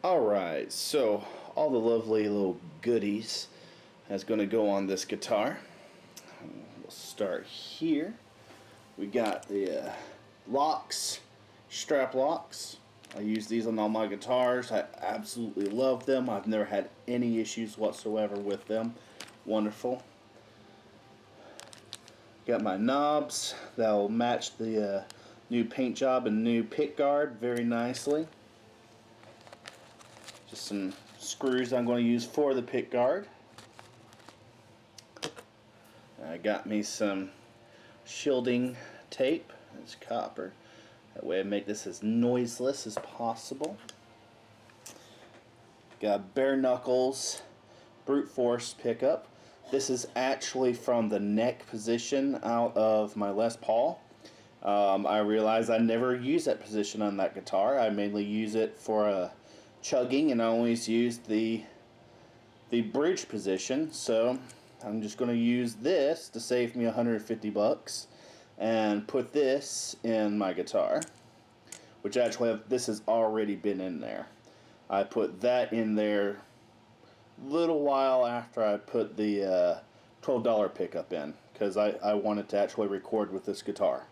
Alright, so all the lovely little goodies is going to go on this guitar. We'll start here. We got the locks, strap locks. I use these on all my guitars. I absolutely love them. I've never had any issues whatsoever with them. Wonderful. Got my knobs that will match the new paint job and new pick guard very nicely. Just some screws I'm going to use for the pick guard. I got me some shielding tape. It's copper. That way I make this as noiseless as possible. Got bare knuckles brute force pickup. This is actually from the neck position out of my Les Paul. I realized I never use that position on that guitar. I mainly use it for chugging, and I always use the bridge position. So I'm just going to use this to save me $150 and put this in my guitar, which actually this has already been in there. I put that in there a little while after I put the $12 pickup in, because I wanted to actually record with this guitar.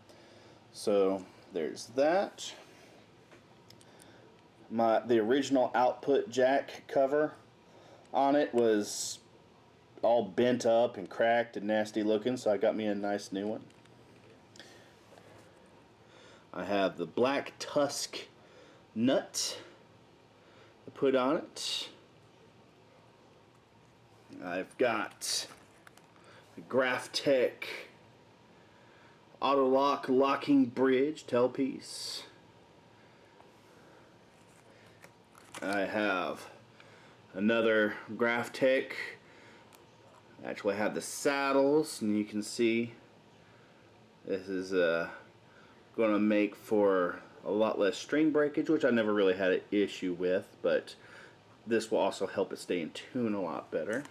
So there's that. The original output jack cover on it was all bent up and cracked and nasty looking, so I got me a nice new one. I have the black tusk nut to put on it. I've got the Graphtec auto lock locking bridge tailpiece. I have another Graphtec. Actually, I have the saddles, and you can see this is going to make for a lot less string breakage, which I never really had an issue with, but this will also help it stay in tune a lot better.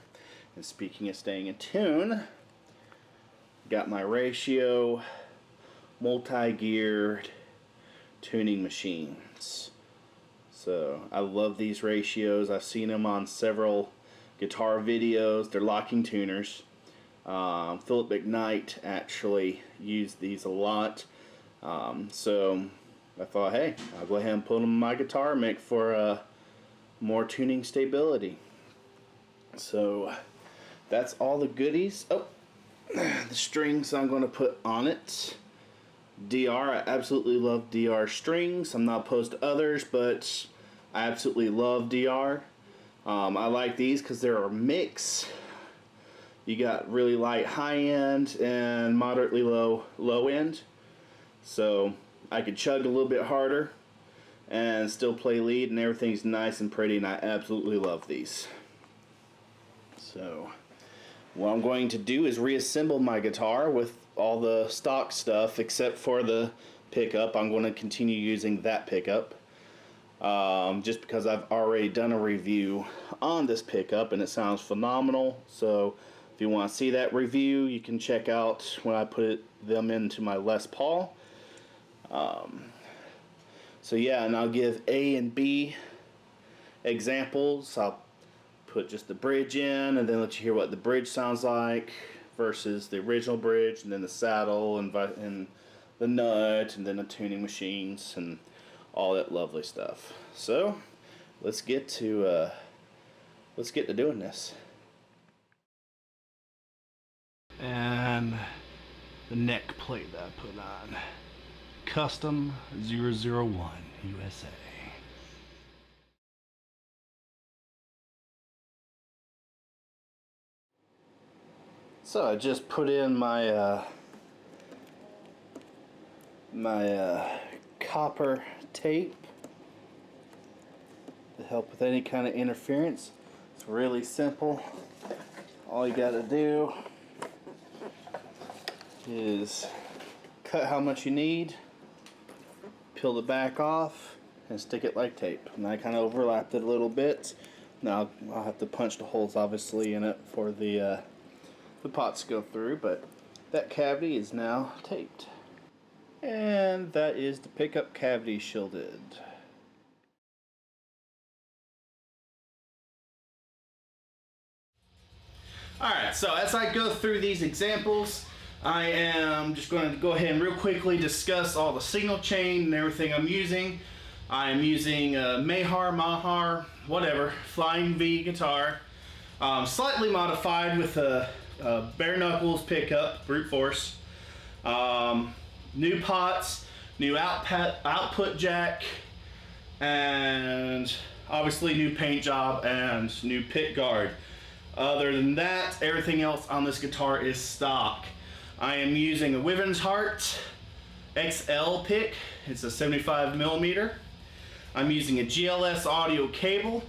And speaking of staying in tune, got my Ratio multi-geared tuning machines. So I love these Ratios. I've seen them on several guitar videos. They're locking tuners. Philip McKnight actually used these a lot. So I thought, hey, I'll go ahead and put them on my guitar, make for more tuning stability. So that's all the goodies. Oh, the strings I'm going to put on it. DR, I absolutely love DR strings. I'm not opposed to others, but I absolutely love DR. I like these because they're a mix. You got really light high end and moderately low end. So I could chug a little bit harder and still play lead, and everything's nice and pretty, and I absolutely love these. So what I'm going to do is reassemble my guitar with all the stock stuff except for the pickup. I'm going to continue using that pickup just because I've already done a review on this pickup and it sounds phenomenal. So if you want to see that review, you can check out when I put them into my Les Paul. So yeah, and I'll give A and B examples. I'll put just the bridge in and then let you hear what the bridge sounds like versus the original bridge, and then the saddle and the nut, and then the tuning machines and all that lovely stuff. So let's get to doing this. And the neck plate that I put on, Custom 001 USA. So I just put in my copper tape to help with any kind of interference. It's really simple. All you gotta do is cut how much you need, peel the back off, and stick it like tape. And I kind of overlapped it a little bit. Now I'll have to punch the holes obviously in it for the pots to go through, but that cavity is now taped. And that is the pickup cavity shielded. Alright, so as I go through these examples, I am just going to go ahead and real quickly discuss all the signal chain and everything I'm using. I am using a Mahar, whatever, Flying V guitar, slightly modified with a bare knuckles pickup, brute force, new pots, new output jack, and obviously new paint job and new pick guard. Other than that, everything else on this guitar is stock. I am using a Wyvern's Heart XL pick. It's a 75mm. I'm using a GLS audio cable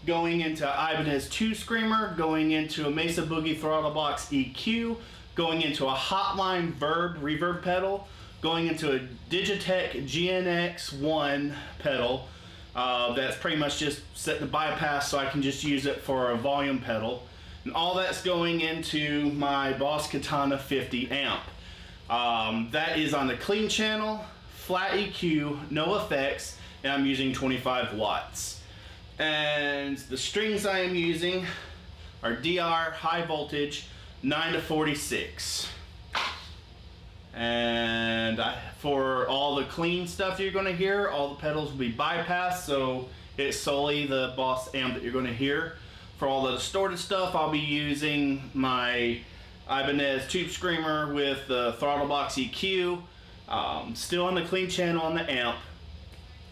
going into Ibanez 2 Screamer, going into a Mesa Boogie throttle box EQ, going into a Hotline Verb reverb pedal, going into a Digitech GNX1 pedal. That's pretty much just set to bypass so I can just use it for a volume pedal. And all that's going into my Boss Katana 50 amp. That is on the clean channel, flat EQ, no effects, and I'm using 25 watts. And the strings I am using are DR high voltage 9 to 46. And for all the clean stuff you're going to hear, all the pedals will be bypassed, so it's solely the Boss amp that you're going to hear. For all the distorted stuff, I'll be using my Ibanez Tube Screamer with the throttle box EQ, still on the clean channel on the amp.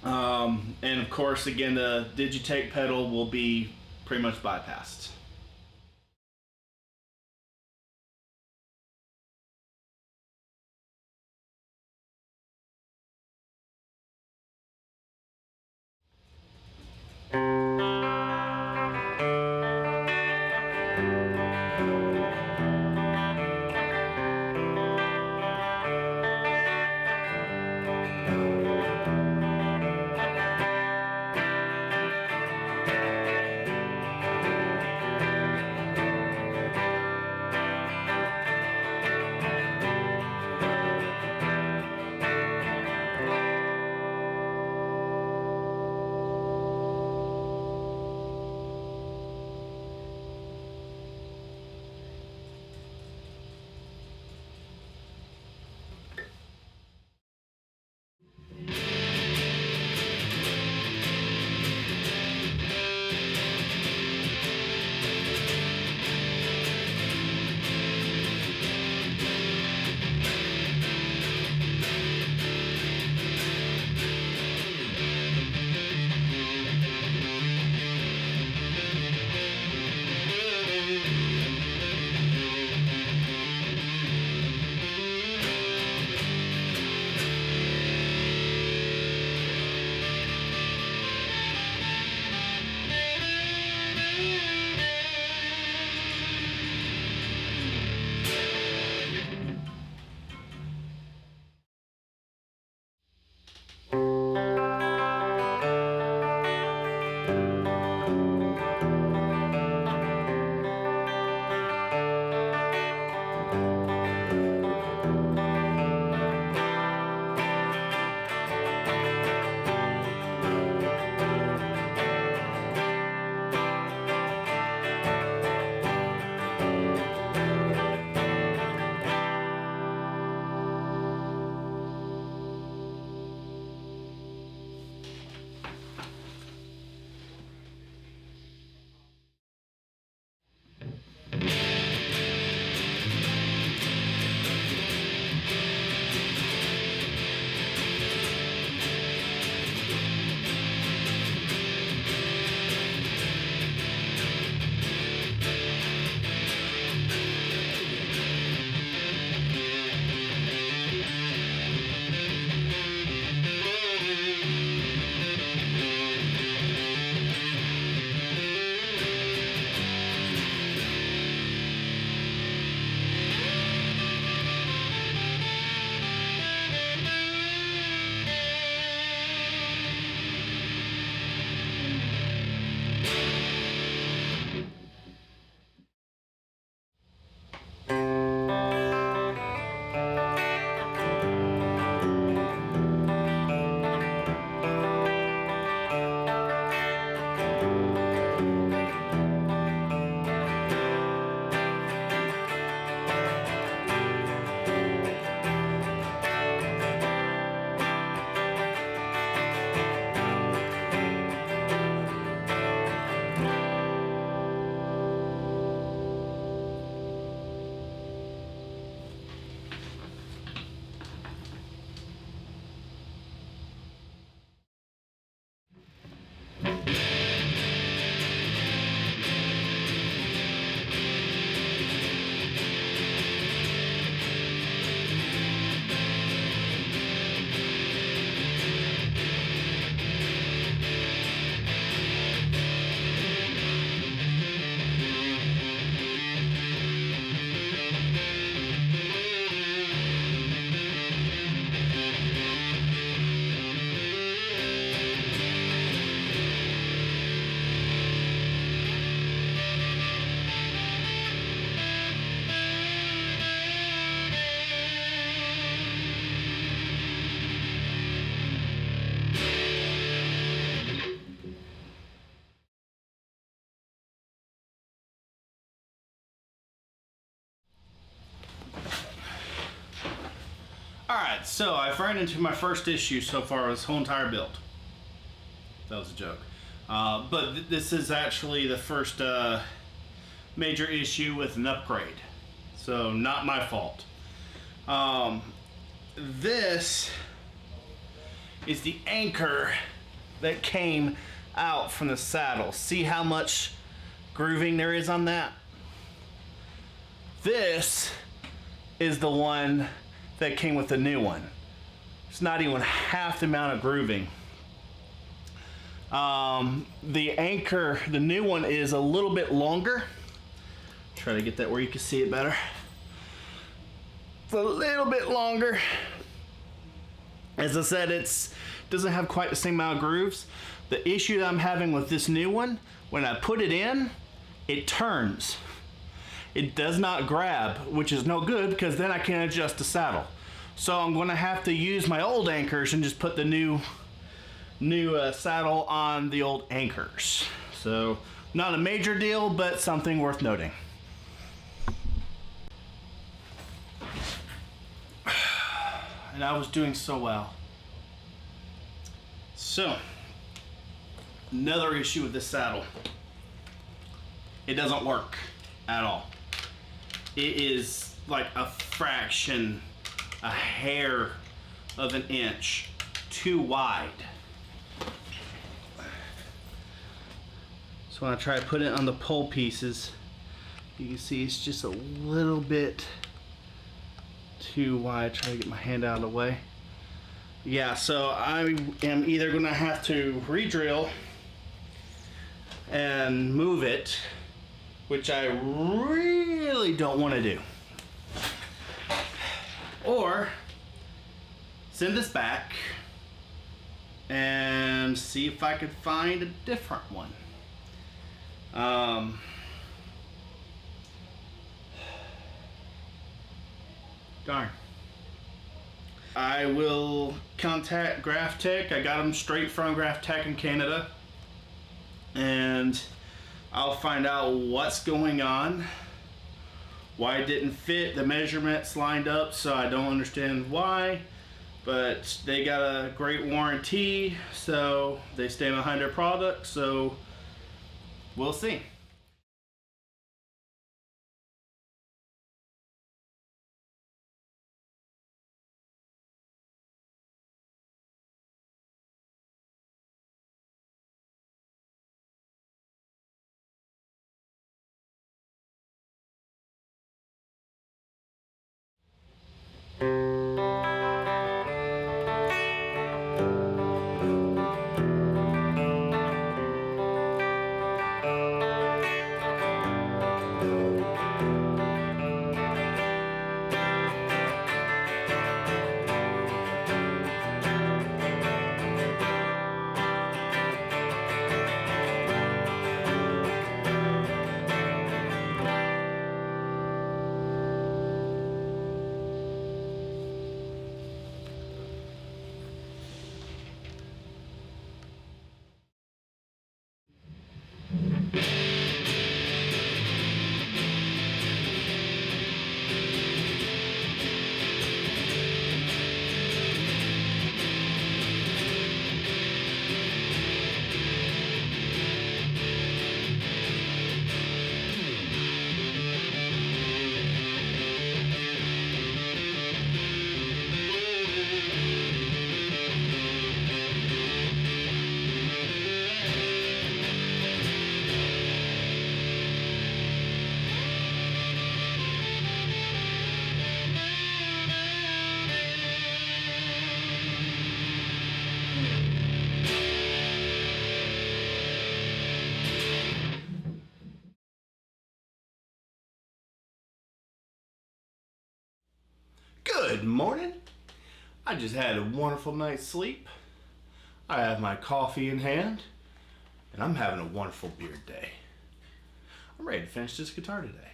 And of course, again, the Digitech pedal will be pretty much bypassed. Alright, so I've ran into my first issue so far with this whole entire build. That was a joke. But this is actually the first major issue with an upgrade. So, not my fault. This is the anchor that came out from the saddle. See how much grooving there is on that? This is the one that came with the new one. It's not even half the amount of grooving. The anchor, the new one, is a little bit longer. Try to get that where you can see it better. It's a little bit longer. As I said, it doesn't have quite the same amount of grooves. The issue that I'm having with this new one, when I put it in, it turns. It does not grab, which is no good because then I can't adjust the saddle. So I'm going to have to use my old anchors and just put the new saddle on the old anchors. So not a major deal, but something worth noting. And I was doing so well. So, another issue with this saddle. It doesn't work at all. It is like a fraction, a hair of an inch too wide. So when I try to put it on the pole pieces, you can see it's just a little bit too wide. Try to get my hand out of the way. Yeah, so I am either going to have to re-drill and move it, which I really don't want to do, or send this back and see if I could find a different one. Darn. I will contact GraphTech. I got them straight from GraphTech in Canada, and I'll find out what's going on, why it didn't fit. The measurements lined up, so I don't understand why, but they got a great warranty, so they stand behind their product, so we'll see. Good morning. I just had a wonderful night's sleep. I have my coffee in hand, and I'm having a wonderful beard day. I'm ready to finish this guitar today.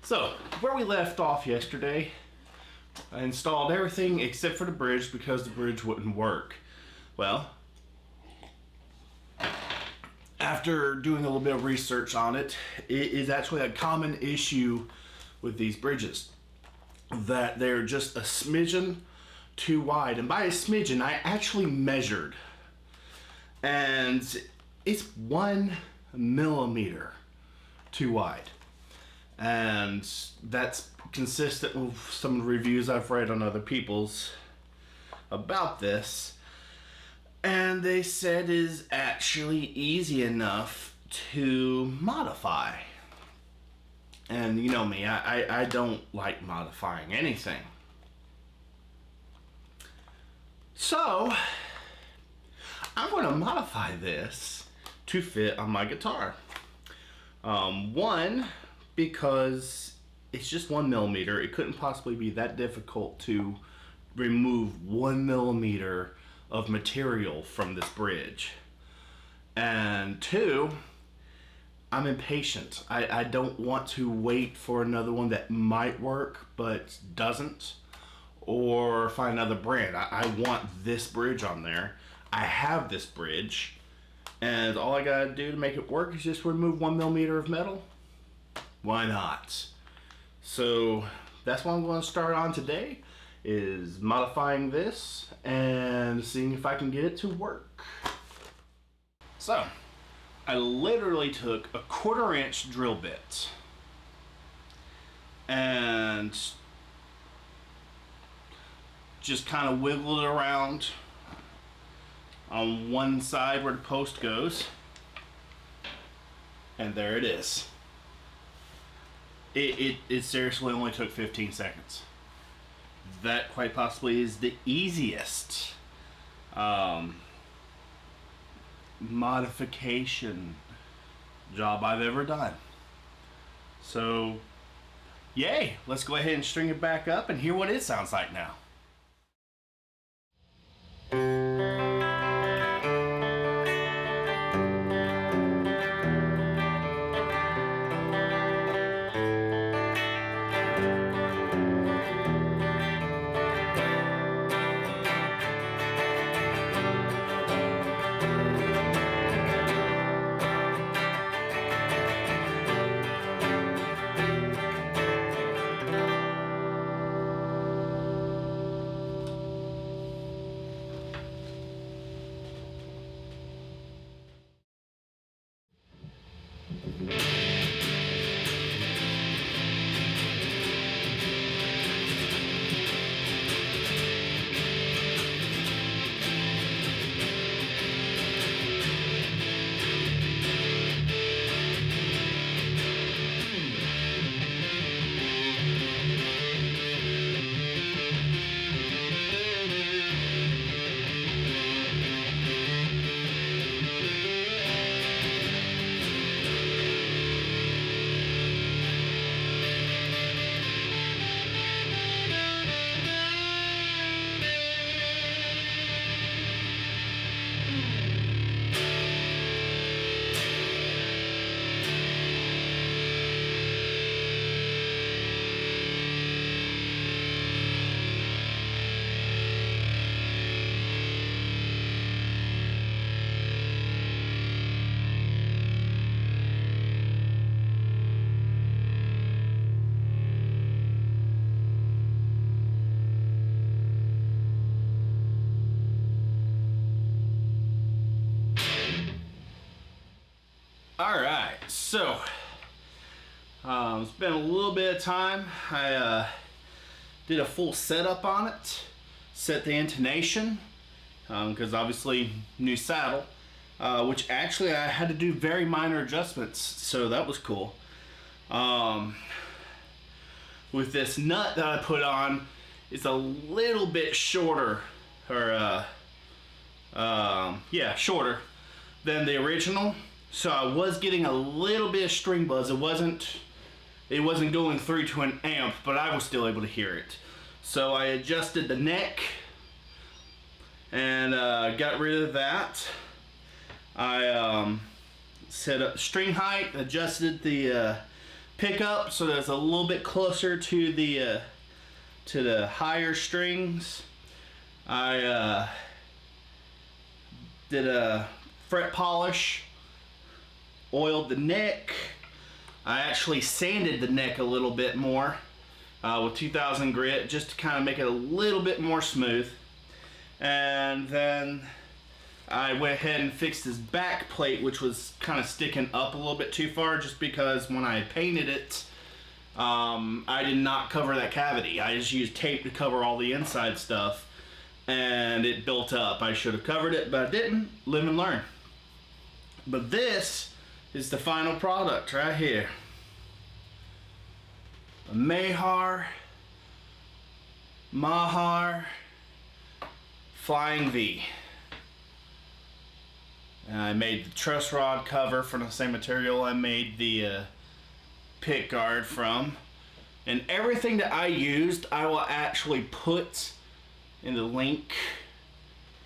So, where we left off yesterday, I installed everything except for the bridge because the bridge wouldn't work. Well, after doing a little bit of research on it, it is actually a common issue with these bridges, that they're just a smidgen too wide, and by a smidgen. I actually measured, and it's 1 millimeter too wide, and that's consistent with some of the reviews I've read on other people's about this, and they said is actually easy enough to modify. And you know me, I don't like modifying anything. So I'm going to modify this to fit on my guitar. One, because it's just 1 millimeter. It couldn't possibly be that difficult to remove 1 millimeter of material from this bridge. And two, I'm impatient. I don't want to wait for another one that might work but doesn't, or find another brand. I want this bridge on there. I have this bridge, and all I gotta do to make it work is just remove 1 millimeter of metal. Why not? So that's what I'm going to start on today, is modifying this and seeing if I can get it to work. So I literally took a 1/4 inch drill bit and just kind of wiggled it around on one side where the post goes, and there it is. It seriously only took 15 seconds. That quite possibly is the easiest modification job I've ever done. So yay, let's go ahead and string it back up and hear what it sounds like now. Alright, so it's been a little bit of time. I did a full setup on it, set the intonation, because obviously new saddle, which actually I had to do very minor adjustments, so that was cool. With this nut that I put on, it's a little bit shorter, or yeah, shorter than the original. So I was getting a little bit of string buzz. It wasn't going through to an amp, but I was still able to hear it. So I adjusted the neck and got rid of that. I set up string height, adjusted the pickup so that it's a little bit closer to the higher strings. I did a fret polish. Oiled the neck. I actually sanded the neck a little bit more with 2000 grit just to kind of make it a little bit more smooth. And then I went ahead and fixed his back plate, which was kind of sticking up a little bit too far, just because when I painted it, I did not cover that cavity. I just used tape to cover all the inside stuff, and it built up. I should have covered it, but I didn't. Live and learn. But this is the final product right here. A Mahar Flying V. And I made the truss rod cover from the same material I made the pick guard from. And everything that I used, I will actually put in the link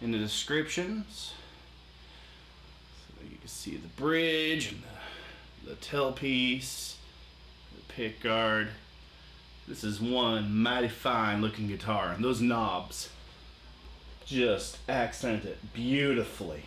in the descriptions. So you can see the bridge and the tailpiece, the pick guard. This is one mighty fine looking guitar, and those knobs just accent it beautifully.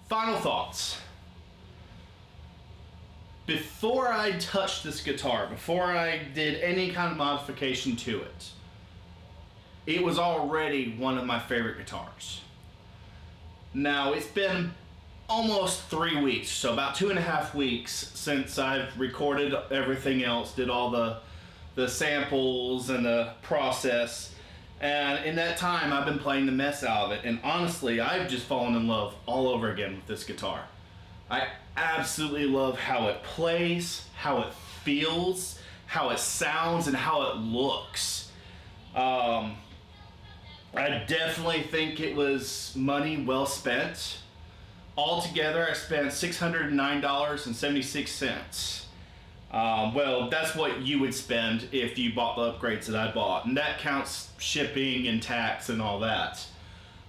Final thoughts. Before I touched this guitar, before I did any kind of modification to it, it was already one of my favorite guitars. Now, it's been almost 3 weeks, so about 2.5 weeks since I've recorded everything else, did all the samples and the process. And in that time, I've been playing the mess out of it. And honestly, I've just fallen in love all over again with this guitar. I absolutely love how it plays, how it feels, how it sounds, and how it looks. I definitely think it was money well spent. Altogether, I spent $609.76. Well, that's what you would spend if you bought the upgrades that I bought, and that counts shipping and tax and all that.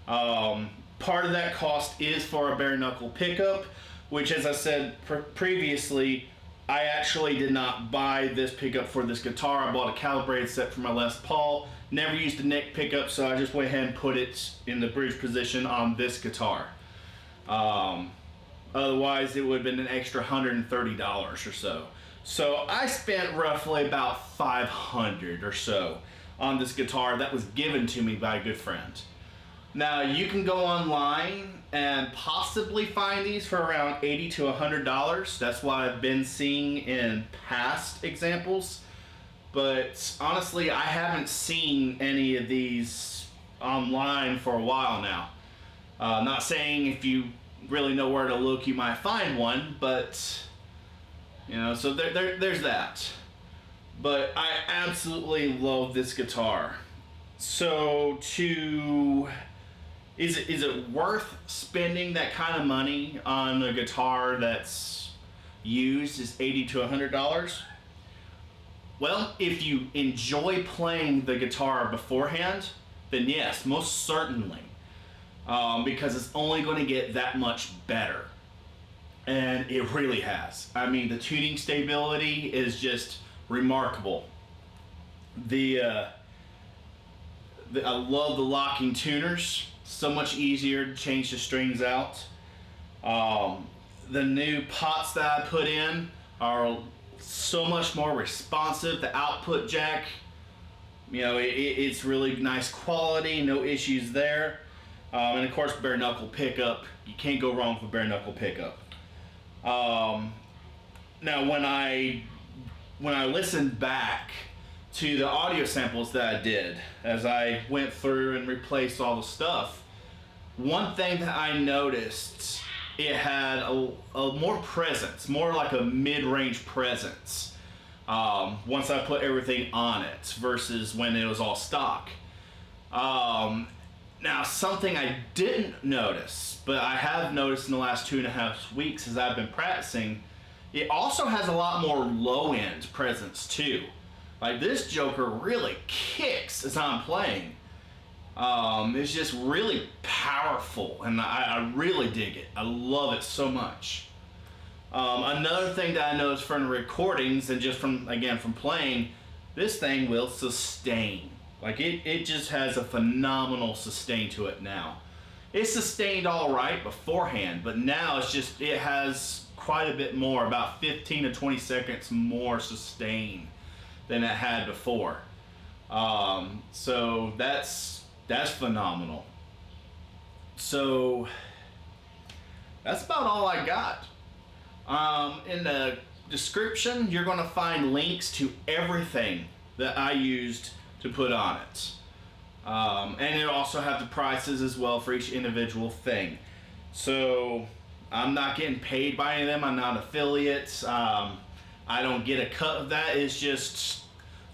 Part of that cost is for a bare knuckle pickup, which, as I said previously, I actually did not buy this pickup for this guitar. I bought a calibrated set for my Les Paul. Never used a neck pickup, so I just went ahead and put it in the bridge position on this guitar. Otherwise, it would have been an extra $130 or so. So I spent roughly about $500 or so on this guitar that was given to me by a good friend. Now, you can go online and possibly find these for around $80 to $100. That's what I've been seeing in past examples. But honestly, I haven't seen any of these online for a while now. Not saying if you really know where to look, you might find one, but you know, so there's that. But I absolutely love this guitar. So is it worth spending that kind of money on a guitar that's used is $80 to $100? Well, if you enjoy playing the guitar beforehand, then yes, most certainly. Because it's only going to get that much better. And it really has. I mean, the tuning stability is just remarkable. I love the locking tuners. So much easier to change the strings out. The new pots that I put in are so much more responsive. The output jack, you know, it's really nice quality, no issues there. And of course, bare knuckle pickup. You can't go wrong with a bare knuckle pickup. Now, when I listened back to the audio samples that I did, as I went through and replaced all the stuff, one thing that I noticed, it had a more presence, more like a mid-range presence, once I put everything on it versus when it was all stock. Now, something I didn't notice, but I have noticed in the last 2.5 weeks as I've been practicing, it also has a lot more low-end presence too. Like, this joker really kicks as I'm playing. It's just really powerful, and I really dig it. I love it so much. Another thing that I noticed from the recordings and just from playing, this thing will sustain. Like, it just has a phenomenal sustain to it now. It sustained all right beforehand, but now it has quite a bit more, about 15 to 20 seconds more sustain than it had before. So that's phenomenal. So that's about all I got. In the description, you're going to find links to everything that I used to put on it. And it'll also have the prices as well for each individual thing. So I'm not getting paid by any of them. I'm not affiliates. I don't get a cut of that. It's just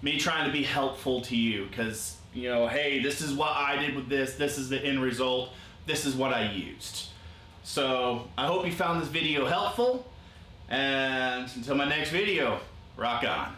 me trying to be helpful to you because, you know, hey, this is what I did with this. This is the end result. This is what I used. So I hope you found this video helpful. And until my next video, rock on.